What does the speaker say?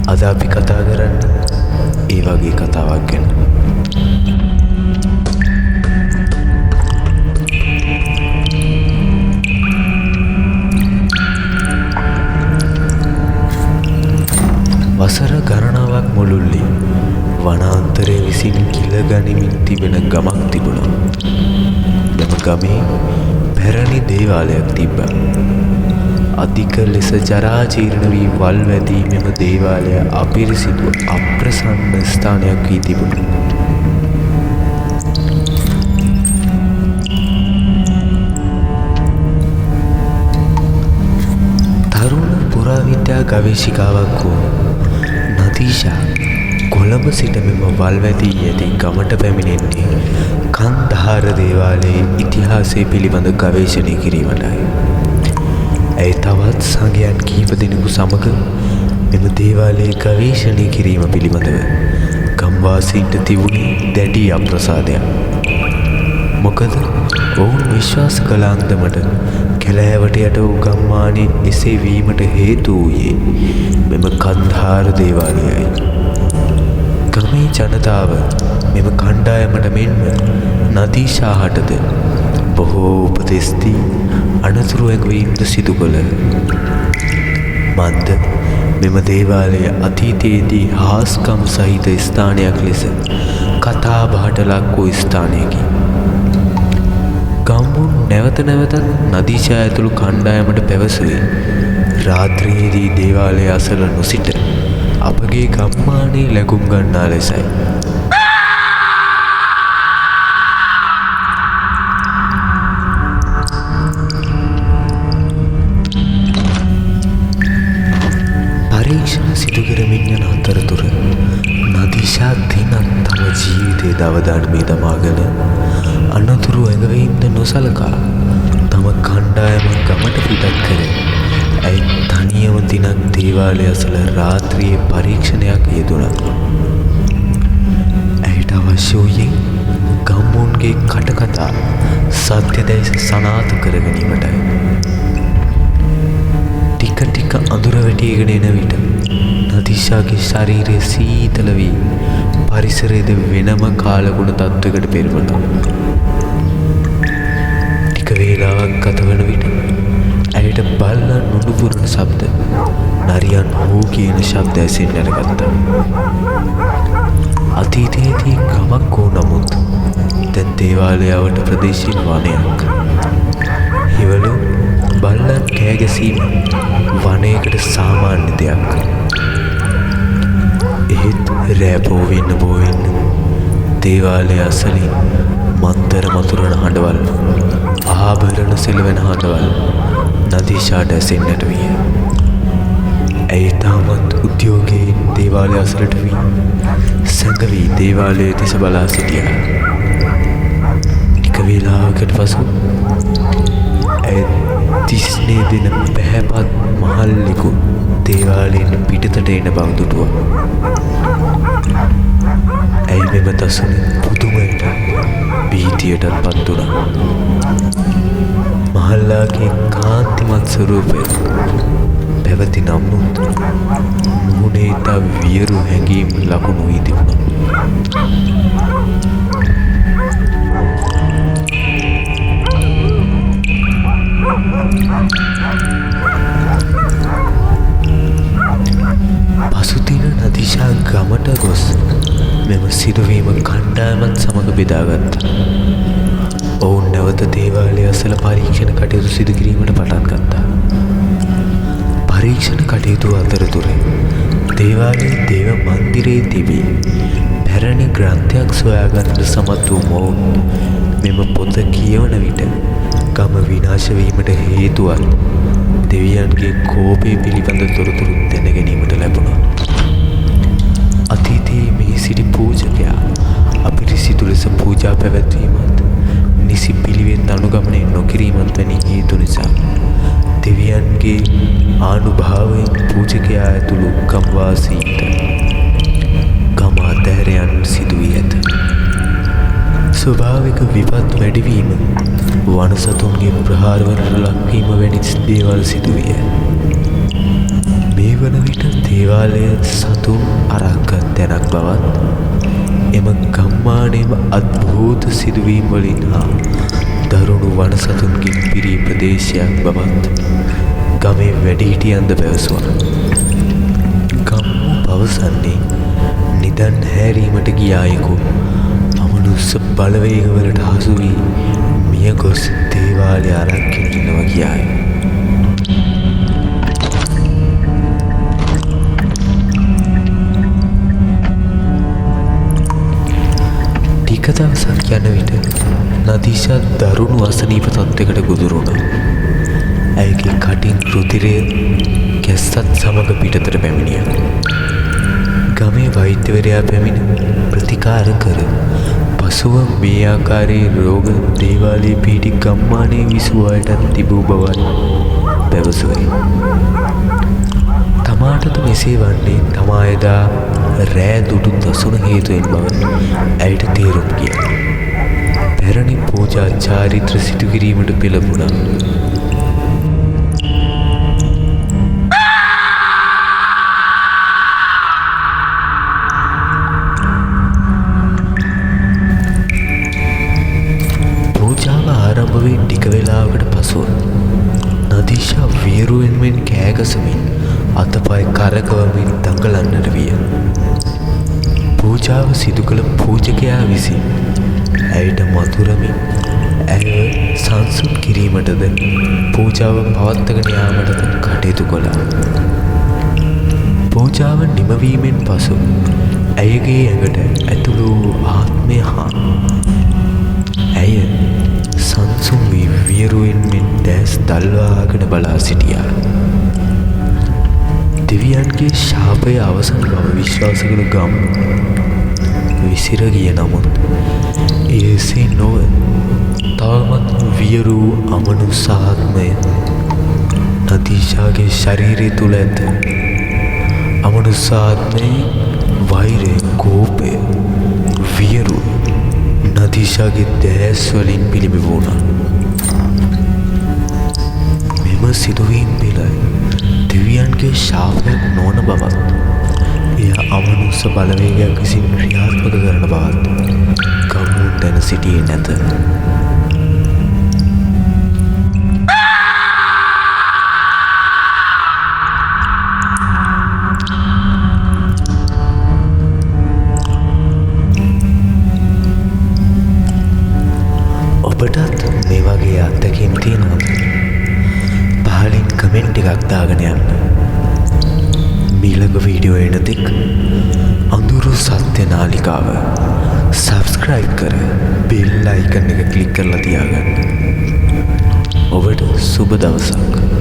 අද අපි කතා කරන්නේ ඒ වගේ කතාවක් ගැන. වසර ගණනාවක් මුළුල්ලේ වනාන්තරයේ විසින් කිල ගනිමින් තිබෙන ගමක් තිබුණා. මෙම ගමේ පැරණි දේවාලයක් තිබ්බා. අධික ලෙස ජරාජීර්ණ වී වල් වැදී මෙම දේවාලය අපිරිසිදු අප්‍රසන්න ස්ථානයක් වී තිබුණා. තරුණ පුරාවිද්‍යා ගවේෂිකාවක් වූ නදීෂා කොළඹ සිට මෙම වල් වැදී ඇති ගමට පැමිණෙන්නේ කන්දහාර දේවාලයේ ඉතිහාසය පිළිබඳ ගවේෂණය කිරීමටයි. ඇය තවත් සංඝයන් කිහිප දෙනෙකු සමග මෙම දේවාලයේ ගවේෂණය කිරීම පිළිබඳව ගම්වාසීන්ට තිබුණේ දැඩි අප්‍රසාදයක්. මොකද ඔවුන් විශ්වාස කළ අන්දමට කැලෑවට යට වූ ගම්මානයේ එසේ වීමට හේතු වූයේ මෙම කන්දහාර දේවාලයයි. ගමේ ජනතාව මෙම කණ්ඩායමට මෙන්ම නදීෂාහටද බොහෝ උපදෙස් දී අනතුරු ඇඟවීම්ද සිදු කළහ. මන්ද මෙම දේවාලය අතීතයේදී හාස්කම් සහිත ස්ථානයක් ලෙස කතා බහට ලක් වූ ස්ථානයකි. ගම්මුන් නැවත නැවතත් නදීෂා ඇතුළු කණ්ඩායමට පැවසුවේ රාත්‍රියේදී දේවාලය අසල නොසිට අපගේ ගම්මානයේ ලැබුම් ගන්නා ලෙසයි. පරීක්ෂණ සිදු කරමින් යන අතරතුර නදීෂා දිනක් තම ජීවිතයේ දවදානමේ දමාගෙන අනතුරු ඇඟවීම්ද නොසලකා තම කණ්ඩායම ගමට පිටත් කර ඇයි තනියම දිනක් දේවාලය අසල රාත්‍රියේ පරීක්ෂණයක් යෙදුණා. ඇයට අවශ්‍ය වූයේ ගම්මුන්ගේ කටකතා සත්‍යදැයි සනාථ කර ගැනීමටයි. ටික ටික අඳුර වැටිගෙන එන විට නදීෂාගේ ශරීරය සීතල වී පරිසරයේද වෙනම කාලගුණ තත්වයකට පෙරළුණා. ටික වේලාවක් ගත වන විට ඇයට බල්ලන් නුඩුපුරන ශබ්ද, නරියන් හූ කියන ශබ්ද ඇසෙන්න අරගත්තා. අතීතයේදී ගමක් වූ නමුත් දැන් දේවාලයට ප්‍රදේශීය වනයක්. හිවලු බල්ලන් කෑ ගැසීම වනයේකට සාමාන්‍ය දෙයක්. එහෙත් රෑ බෝවෙන්න දේවාලය අසලින් මත්තර මතුරන හඬවල්, ආභරණ සෙලවෙන හඬවල් නදීෂාට ඇසෙන්නට විය. ඇය තාමත් උද්‍යෝගයෙන් දේවාලය අසලට වී සැඟවී දේවාලය දෙස බලා සිටියා. ටික වේලාවකට පසු ඇය තිස්නේ දෙන පැහැපත් මහල්ලෙකු දේවාලයෙන් පිටතට එන බව දුටුවා. ඇයි මෙම දසුන පුදුමයට භීතියටත් පත් වුණා. මහල්ලාගේ කාන්තිමත් ස්වරූපය පැවති නමුත් මුහුණේ තා වියරු හැඟීම් ලකුණු වී තිබුණා. පසුදින නදීෂා ගමට ගොස් මෙම සිදුවීම කණ්ඩායමත් සමග බෙදාගත්තා. ඔවුන් නැවත දේවාලය අසල පරීක්ෂණ කටයුතු සිදු කිරීමට පටන් ගත්තා. පරීක්ෂණ කටයුතු අතරතුර දේවාලයේ දේව මන්දිරයේ තිබී පැරණි ග්‍රන්ථයක් සොයාගන්නට සමත් වූ මොවුන් මෙම පොත කියවන විට ගම විනාශ වීමට හේතුවත් දෙවියන්ගේ කෝපය පිළිබඳ තොරතුරු දැන ගැනීමට ලැබුණා. අතීතයේ මෙහි සිටි පූජකයා අපිරිසිදු ලෙස පූජා පැවැත්වීමත් නිසි පිළිවෙත් අනුගමනය නොකිරීමත් වැනි හේතු නිසා දෙවියන්ගේ ආනුභාවයෙන් පූජකයා ඇතුළු ගම්වාසීන්ට ගම අතහැර යන්නට සිදු වී ඇත. ස්වභාවික විපත් වැඩිවීම, වනසතුන්ගේ ප්‍රහාරවලට ලක්වීම වැනි දේවල් සිදුවිය. මේ වන විට දේවාලය සතුන් අරක්ගත් තැනක් බවත් එම ගම්මානයේම අද්භූත සිදුවීම් වලින් හා දරුණු වන සතුන්ගෙන් පිරී ප්‍රදේශයක් බවත් ගමේ වැඩිහිටියන්ද පැවසුවා. ගම්මු පවසන්නේ නිදන් හැරීමට ගිය අයෙකු අමනුස්ස බලවේගවලට හසු වී මිය ගොස් දේවාලය අරක්ගෙන ඉන්නවා කියාය. ටික දවසක් යන විට නදීෂා දරුණු අසනීප තත්ත්වයකට ගොදුරු වුණා. ඇයගේ කටින් රුධිරය කැස්සත් සමග පිටතට පැමිණියා. ගමේ වෛද්‍යවරයා පැමිණ ප්‍රතිකාර කර පසුව මේ ආකාරයේ රෝග දේවාලයේ පිහිටි ගම්මානයේ විසූ අයටත් තිබූ බවයි පැවසුවයි. තමාටද මෙසේ වන්නේ තමා එදා රෑ දුටු දසුන හේතුවෙන් බව ඇයට තේරුම් ගියා. පැරණි පූජා චාරිත්‍ර සිදු කිරීමට පෙළඹුණා. පූජාව ආරම්භ වී ටික වේලාවකට පසුව නදීෂා වියරුවෙන් මෙන් කෑගසමින් අතපය කරකවමින් දඟලන්නට විය. පූජාව සිදු කළ පූජකයා විසින් ඇයට මතුරමින් ඇය සංසුන් කිරීමටද පූජාව පවත්වාගෙන යාමටද කටයුතු කළා. පූජාව නිමවීමෙන් පසු ඇයගේ ඇඟට ඇතුළු වූ ආත්මය හා ඇය සංසුන් වී වියරුවෙන් මෙන් දැස් දල්වාගෙන බලා සිටියා. දෙවියන්ගේ ශාපය අවසන් බව විශ්වාස කළ ගම් විසිර ගිය නමුත් එසේ නොව තවමත් වියරු අමනුස්සාත්මය නදීෂාගේ ශරීරය තුළ ඇත. අමනුස්සාත්මයේ වෛරය, කෝපය, වියරු නදීෂාගේ දැස් වලින් පිළිබිඹුණා. මෙම සිදුවීම් පිළයි දෙවියන්ගේ ශාපයක් නොවන බවත් එය අමනුස්ස බලවේගයක් විසින් ක්‍රියාත්මක කරන බවත් ගම්මුන් දැන සිටියේ නැත. ඔබටත් මේ වගේ අත්දැකීම් තියෙනවද? පහලින් කමෙන්ට් එකක් දාගෙන යන්න. මීළඟ වීඩියෝ එන තෙක් අඳුරු සත්‍ය නාලිකාව සබ්ස්ක්‍රයිබ් කර බෙල් අයිකන් එක ක්ලික් කරලා තියාගන්න. ඔබට සුබ දවසක්.